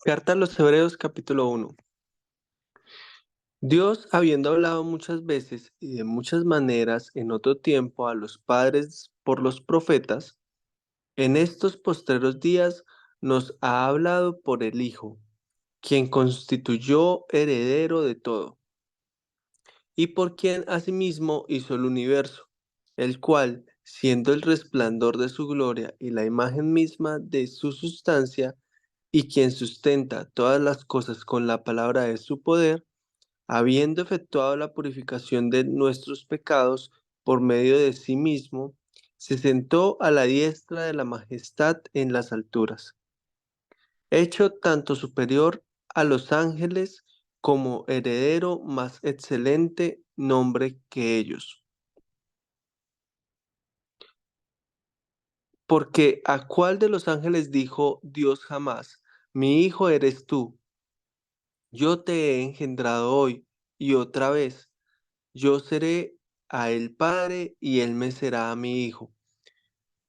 Carta a los Hebreos capítulo 1. Dios, habiendo hablado muchas veces y de muchas maneras en otro tiempo a los padres por los profetas, en estos postreros días nos ha hablado por el Hijo, quien constituyó heredero de todo, y por quien asimismo hizo el universo, el cual, siendo el resplandor de su gloria y la imagen misma de su sustancia, y quien sustenta todas las cosas con la palabra de su poder, habiendo efectuado la purificación de nuestros pecados por medio de sí mismo, se sentó a la diestra de la majestad en las alturas, hecho tanto superior a los ángeles como heredero más excelente nombre que ellos. Porque ¿a cuál de los ángeles dijo Dios jamás, mi hijo eres tú, yo te he engendrado hoy y otra vez? Yo seré a él padre y él me será a mi hijo?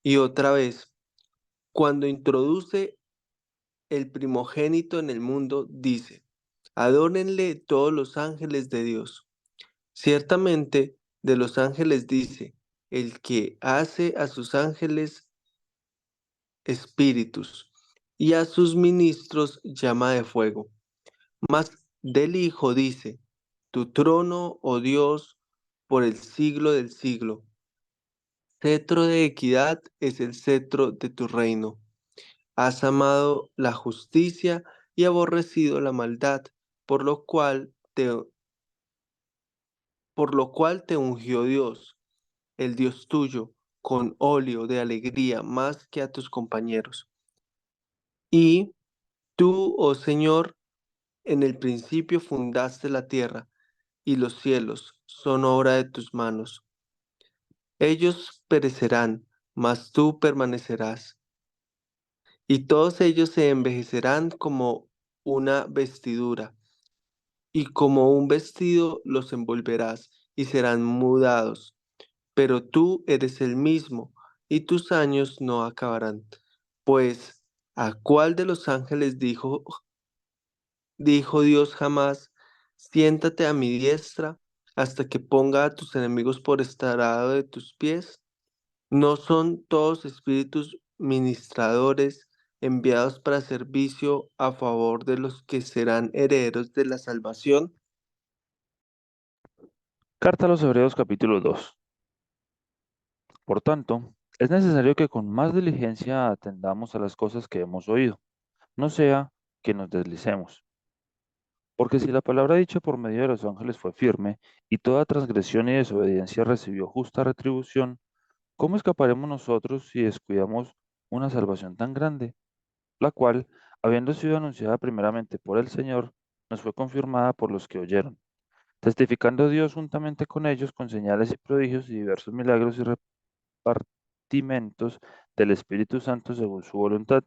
Y otra vez, cuando introduce el primogénito en el mundo, dice, adórenle todos los ángeles de Dios. Ciertamente, de los ángeles dice, el que hace a sus ángeles espíritus y a sus ministros llama de fuego. Mas del Hijo dice, tu trono, oh Dios, por el siglo del siglo. Cetro de equidad es el cetro de tu reino. Has amado la justicia y aborrecido la maldad, por lo cual te, por lo cual te ungió Dios, el Dios tuyo, con óleo de alegría más que a tus compañeros. Y tú, oh Señor, en el principio fundaste la tierra, y los cielos son obra de tus manos. Ellos perecerán, mas tú permanecerás, y todos ellos se envejecerán como una vestidura, y como un vestido los envolverás, y serán mudados. Pero tú eres el mismo, y tus años no acabarán. Pues, ¿a cuál de los ángeles dijo Dios jamás, siéntate a mi diestra hasta que ponga a tus enemigos por estrado de tus pies? ¿No son todos espíritus ministradores enviados para servicio a favor de los que serán herederos de la salvación? Carta a los Hebreos capítulo 2. Por tanto, es necesario que con más diligencia atendamos a las cosas que hemos oído, no sea que nos deslicemos. Porque si la palabra dicha por medio de los ángeles fue firme, y toda transgresión y desobediencia recibió justa retribución, ¿cómo escaparemos nosotros si descuidamos una salvación tan grande, la cual, habiendo sido anunciada primeramente por el Señor, nos fue confirmada por los que oyeron, testificando Dios juntamente con ellos con señales y prodigios y diversos milagros y repartimentos del Espíritu Santo según su voluntad,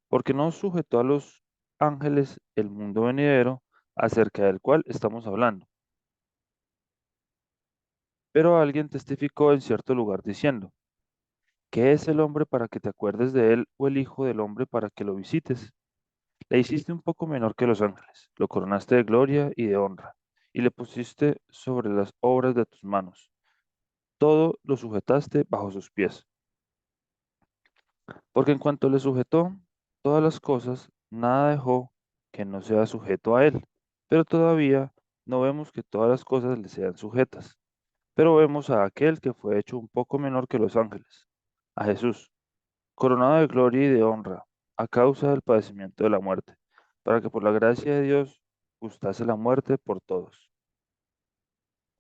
porque no sujetó a los ángeles el mundo venidero acerca del cual estamos hablando. Pero alguien testificó en cierto lugar diciendo, ¿qué es el hombre para que te acuerdes de él o el hijo del hombre para que lo visites? Le hiciste un poco menor que los ángeles, lo coronaste de gloria y de honra, y le pusiste sobre las obras de tus manos. Todo lo sujetaste bajo sus pies. Porque en cuanto le sujetó todas las cosas, nada dejó que no sea sujeto a él. Pero todavía no vemos que todas las cosas le sean sujetas. Pero vemos a aquel que fue hecho un poco menor que los ángeles, a Jesús, coronado de gloria y de honra, a causa del padecimiento de la muerte, para que por la gracia de Dios gustase la muerte por todos.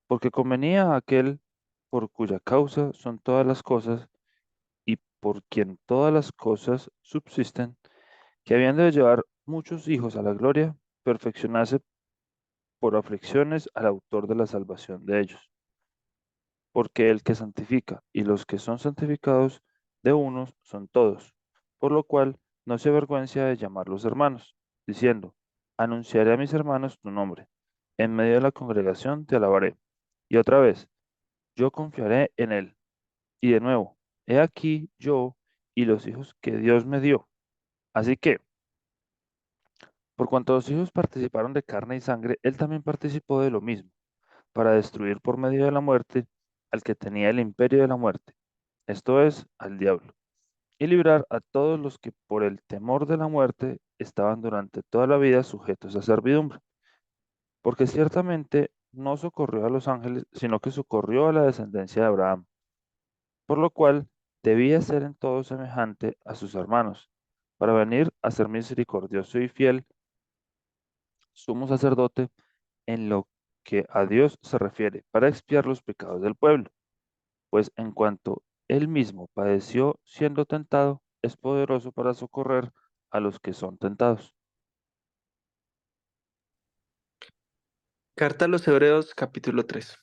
Porque convenía a aquel por cuya causa son todas las cosas y por quien todas las cosas subsisten, que habiendo de llevar muchos hijos a la gloria, perfeccionase por aflicciones al autor de la salvación de ellos. Porque el que santifica y los que son santificados de unos son todos, por lo cual no se avergüenza de llamarlos hermanos, diciendo, anunciaré a mis hermanos tu nombre, en medio de la congregación te alabaré. Y otra vez, yo confiaré en él. Y de nuevo, he aquí yo y los hijos que Dios me dio. Así que, Por cuanto los hijos participaron de carne y sangre, él también participó de lo mismo, para destruir por medio de la muerte al que tenía el imperio de la muerte, esto es, al diablo, y librar a todos los que por el temor de la muerte estaban durante toda la vida sujetos a servidumbre. Porque ciertamente no socorrió a los ángeles, sino que socorrió a la descendencia de Abraham, por lo cual debía ser en todo semejante a sus hermanos, para venir a ser misericordioso y fiel, sumo sacerdote en lo que a Dios se refiere, para expiar los pecados del pueblo, pues en cuanto él mismo padeció siendo tentado, es poderoso para socorrer a los que son tentados. Carta a los Hebreos capítulo 3.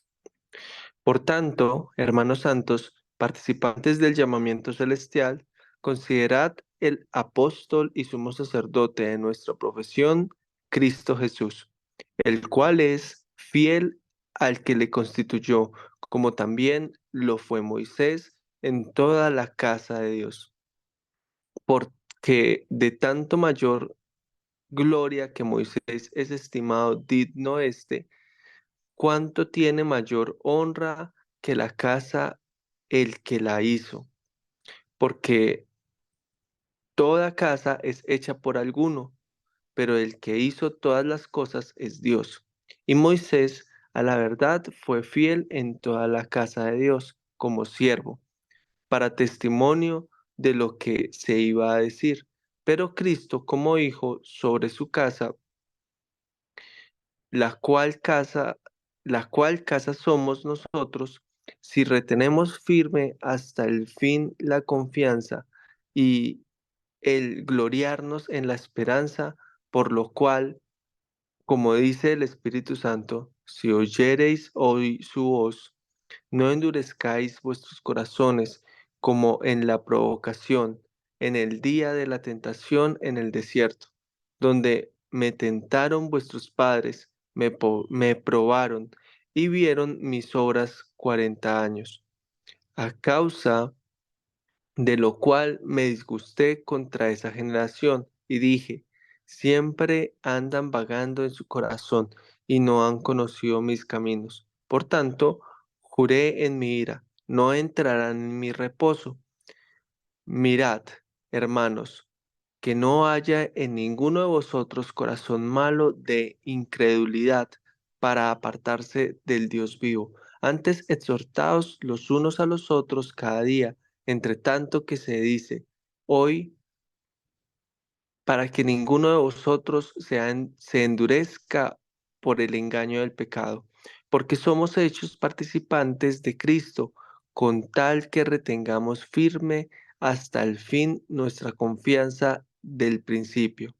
Por tanto, hermanos santos, participantes del llamamiento celestial, considerad el apóstol y sumo sacerdote de nuestra profesión, Cristo Jesús, el cual es fiel al que le constituyó, como también lo fue Moisés en toda la casa de Dios. Porque de tanto mayor gloria que Moisés es estimado digno este, cuánto tiene mayor honra que la casa el que la hizo, porque toda casa es hecha por alguno, pero el que hizo todas las cosas es Dios. Y Moisés, a la verdad, fue fiel en toda la casa de Dios como siervo, para testimonio de lo que se iba a decir. Pero Cristo como hijo sobre su casa, la cual casa, la cual casa somos nosotros, si retenemos firme hasta el fin la confianza y el gloriarnos en la esperanza, por lo cual, como dice el Espíritu Santo, si oyereis hoy su voz, no endurezcáis vuestros corazones como en la provocación, en el día de la tentación en el desierto, donde me tentaron vuestros padres, me probaron y vieron mis obras 40 años. A causa de lo cual me disgusté contra esa generación y dije, siempre andan vagando en su corazón y no han conocido mis caminos. Por tanto, juré en mi ira, no entrarán en mi reposo. Mirad, hermanos, que no haya en ninguno de vosotros corazón malo de incredulidad para apartarse del Dios vivo. Antes exhortaos los unos a los otros cada día, entre tanto que se dice, hoy, para que ninguno de vosotros se endurezca por el engaño del pecado, porque somos hechos participantes de Cristo, con tal que retengamos firme hasta el fin nuestra confianza del principio.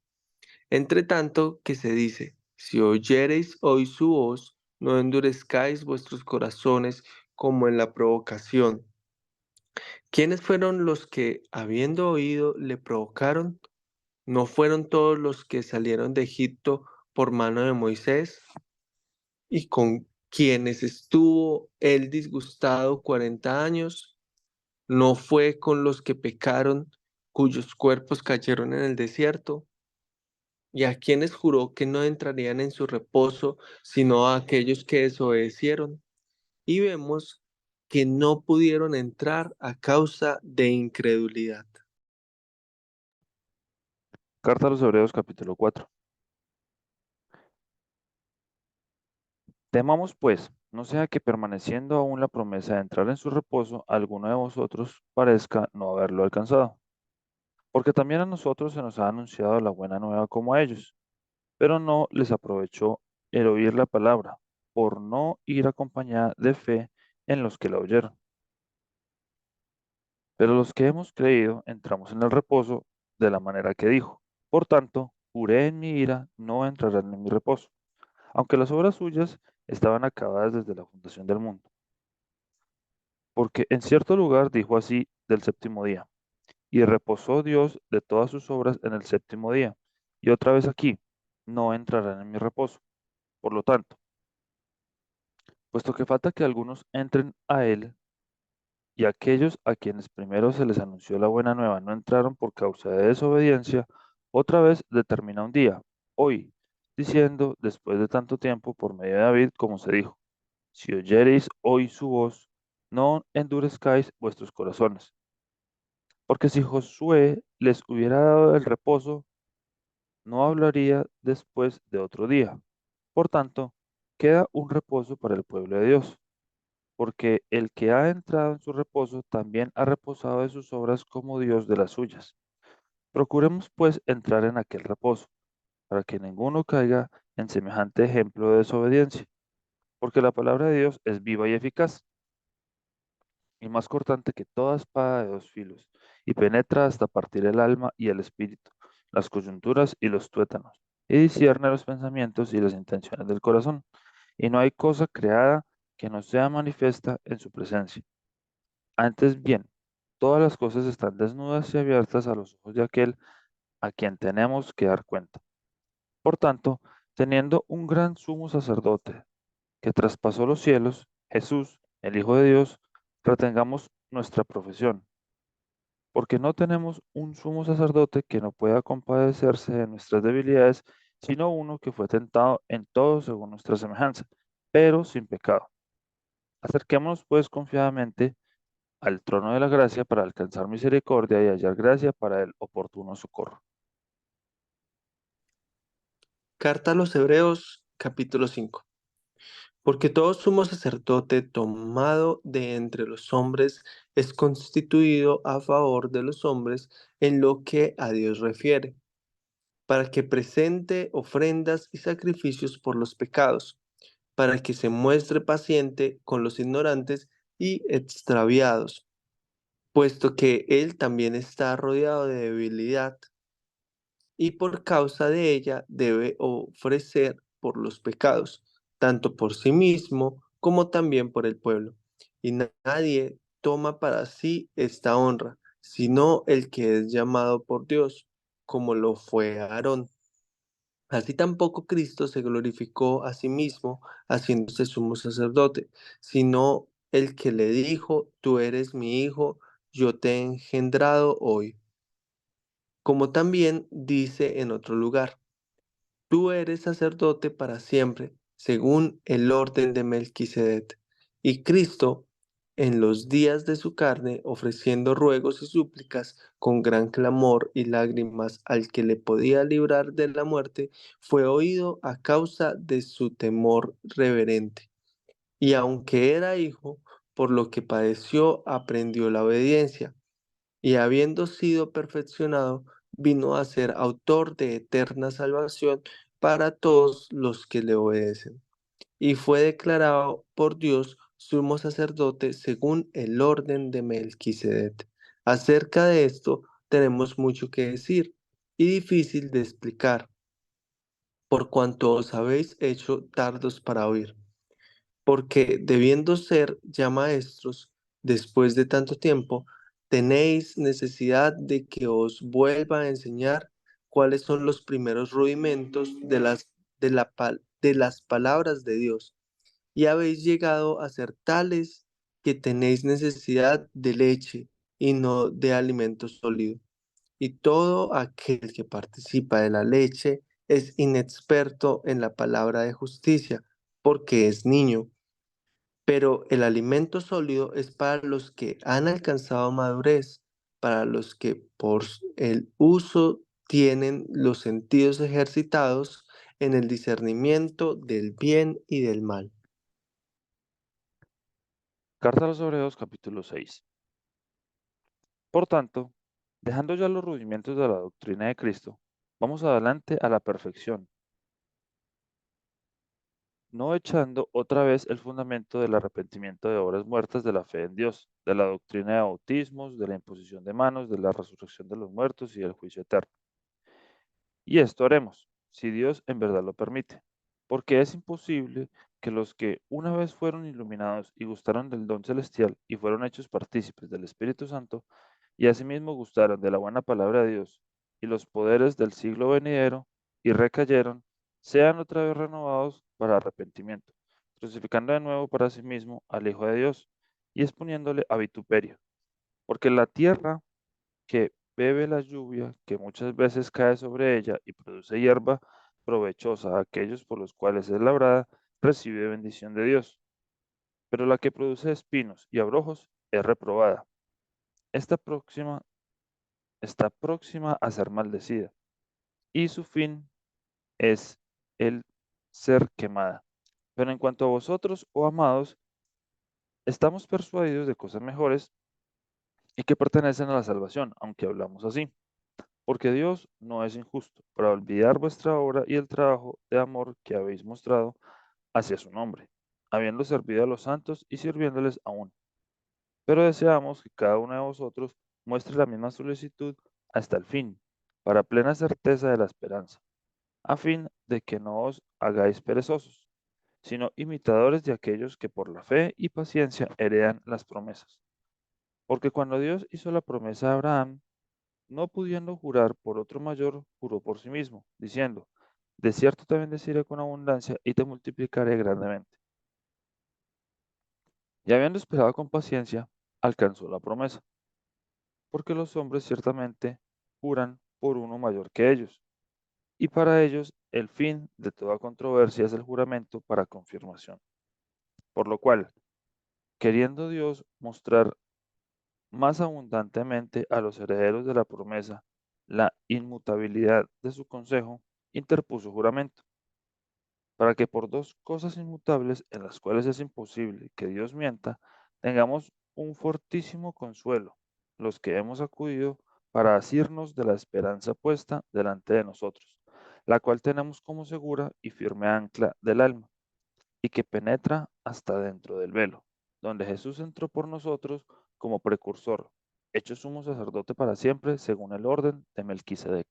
Entre tanto que se dice, si oyereis hoy su voz, no endurezcáis vuestros corazones como en la provocación. ¿Quiénes fueron los que, habiendo oído, le provocaron? ¿No fueron todos los que salieron de Egipto por mano de Moisés y con quienes estuvo él disgustado 40 años? ¿No fue con los que pecaron, cuyos cuerpos cayeron en el desierto? ¿Y a quienes juró que no entrarían en su reposo, sino a aquellos que desobedecieron? Y vemos que no pudieron entrar a causa de incredulidad. Carta a los Hebreos capítulo 4. Temamos pues, no sea que permaneciendo aún la promesa de entrar en su reposo, alguno de vosotros parezca no haberlo alcanzado. Porque también a nosotros se nos ha anunciado la buena nueva como a ellos, pero no les aprovechó el oír la palabra, por no ir acompañada de fe en los que la oyeron. Pero los que hemos creído entramos en el reposo de la manera que dijo. Por tanto, juré en mi ira, no entrarán en mi reposo, aunque las obras suyas estaban acabadas desde la fundación del mundo. Porque en cierto lugar dijo así del séptimo día, y reposó Dios de todas sus obras en el séptimo día. Y otra vez aquí, no entrarán en mi reposo. Por lo tanto, puesto que falta que algunos entren a él, y aquellos a quienes primero se les anunció la buena nueva no entraron por causa de desobediencia, otra vez determina un día, hoy, diciendo, después de tanto tiempo, por medio de David, como se dijo, si oyereis hoy su voz, no endurezcáis vuestros corazones. Porque si Josué les hubiera dado el reposo, no hablaría después de otro día. Por tanto, queda un reposo para el pueblo de Dios, porque el que ha entrado en su reposo también ha reposado de sus obras como Dios de las suyas. Procuremos pues entrar en aquel reposo, para que ninguno caiga en semejante ejemplo de desobediencia, porque la palabra de Dios es viva y eficaz, y más cortante que toda espada de dos filos, y penetra hasta partir el alma y el espíritu, las coyunturas y los tuétanos, y discierne los pensamientos y las intenciones del corazón. Y no hay cosa creada que no sea manifiesta en su presencia. Antes bien, todas las cosas están desnudas y abiertas a los ojos de aquel a quien tenemos que dar cuenta. Por tanto, teniendo un gran sumo sacerdote que traspasó los cielos, Jesús, el Hijo de Dios, retengamos nuestra profesión, porque no tenemos un sumo sacerdote que no pueda compadecerse de nuestras debilidades, sino uno que fue tentado en todo según nuestra semejanza, pero sin pecado. Acerquémonos pues confiadamente al trono de la gracia para alcanzar misericordia y hallar gracia para el oportuno socorro. Carta a los Hebreos, capítulo 5. Porque todo sumo sacerdote tomado de entre los hombres es constituido a favor de los hombres en lo que a Dios refiere, para que presente ofrendas y sacrificios por los pecados, para que se muestre paciente con los ignorantes y extraviados, puesto que Él también está rodeado de debilidad y por causa de ella debe ofrecer por los pecados, tanto por sí mismo como también por el pueblo. Y nadie toma para sí esta honra, sino el que es llamado por Dios, como lo fue Aarón. Así tampoco Cristo se glorificó a sí mismo haciéndose sumo sacerdote, sino el que le dijo, tú eres mi hijo, yo te he engendrado hoy. Como también dice en otro lugar, tú eres sacerdote para siempre, según el orden de Melquisedec. Y Cristo, en los días de su carne, ofreciendo ruegos y súplicas con gran clamor y lágrimas al que le podía librar de la muerte, fue oído a causa de su temor reverente. Y aunque era hijo, por lo que padeció, aprendió la obediencia y habiendo sido perfeccionado, vino a ser autor de eterna salvación para todos los que le obedecen. Y fue declarado por Dios sumo sacerdote según el orden de Melquisedec. Acerca de esto tenemos mucho que decir y difícil de explicar, por cuanto os habéis hecho tardos para oír, porque debiendo ser ya maestros, después de tanto tiempo, tenéis necesidad de que os vuelva a enseñar cuáles son los primeros rudimentos de las palabras de Dios, y habéis llegado a ser tales que tenéis necesidad de leche y no de alimento sólido. Y todo aquel que participa de la leche es inexperto en la palabra de justicia, porque es niño, pero el alimento sólido es para los que han alcanzado madurez, para los que por el uso tienen los sentidos ejercitados en el discernimiento del bien y del mal. Carta a los Hebreos capítulo 6. Por tanto, dejando ya los rudimentos de la doctrina de Cristo, vamos adelante a la perfección, no echando otra vez el fundamento del arrepentimiento de obras muertas de la fe en Dios, de la doctrina de bautismos, de la imposición de manos, de la resurrección de los muertos y del juicio eterno. Y esto haremos, si Dios en verdad lo permite, porque es imposible que los que una vez fueron iluminados y gustaron del don celestial y fueron hechos partícipes del Espíritu Santo, y asimismo gustaron de la buena palabra de Dios y los poderes del siglo venidero, y recayeron, sean otra vez renovados para arrepentimiento, crucificando de nuevo para sí mismo al Hijo de Dios y exponiéndole a vituperio, porque la tierra que bebe la lluvia que muchas veces cae sobre ella y produce hierba, provechosa a aquellos por los cuales es labrada, recibe bendición de Dios. Pero la que produce espinos y abrojos es reprobada. Esta próxima está próxima a ser maldecida, y su fin es el ser quemada. Pero en cuanto a vosotros, oh amados, estamos persuadidos de cosas mejores y que pertenecen a la salvación, aunque hablamos así. Porque Dios no es injusto para olvidar vuestra obra y el trabajo de amor que habéis mostrado hacia su nombre, habiendo servido a los santos y sirviéndoles aún. Pero deseamos que cada uno de vosotros muestre la misma solicitud hasta el fin, para plena certeza de la esperanza, a fin de que no os hagáis perezosos, sino imitadores de aquellos que por la fe y paciencia heredan las promesas. Porque cuando Dios hizo la promesa a Abraham, no pudiendo jurar por otro mayor, juró por sí mismo, diciendo, de cierto te bendeciré con abundancia y te multiplicaré grandemente. Y habiendo esperado con paciencia, alcanzó la promesa, porque los hombres ciertamente juran por uno mayor que ellos, y para ellos el fin de toda controversia es el juramento para confirmación. Por lo cual, queriendo Dios mostrar más abundantemente a los herederos de la promesa la inmutabilidad de su consejo, interpuso juramento, para que por dos cosas inmutables en las cuales es imposible que Dios mienta, tengamos un fortísimo consuelo, los que hemos acudido para asirnos de la esperanza puesta delante de nosotros, la cual tenemos como segura y firme ancla del alma y que penetra hasta dentro del velo, donde Jesús entró por nosotros como precursor, hecho sumo sacerdote para siempre, según el orden de Melquisedec.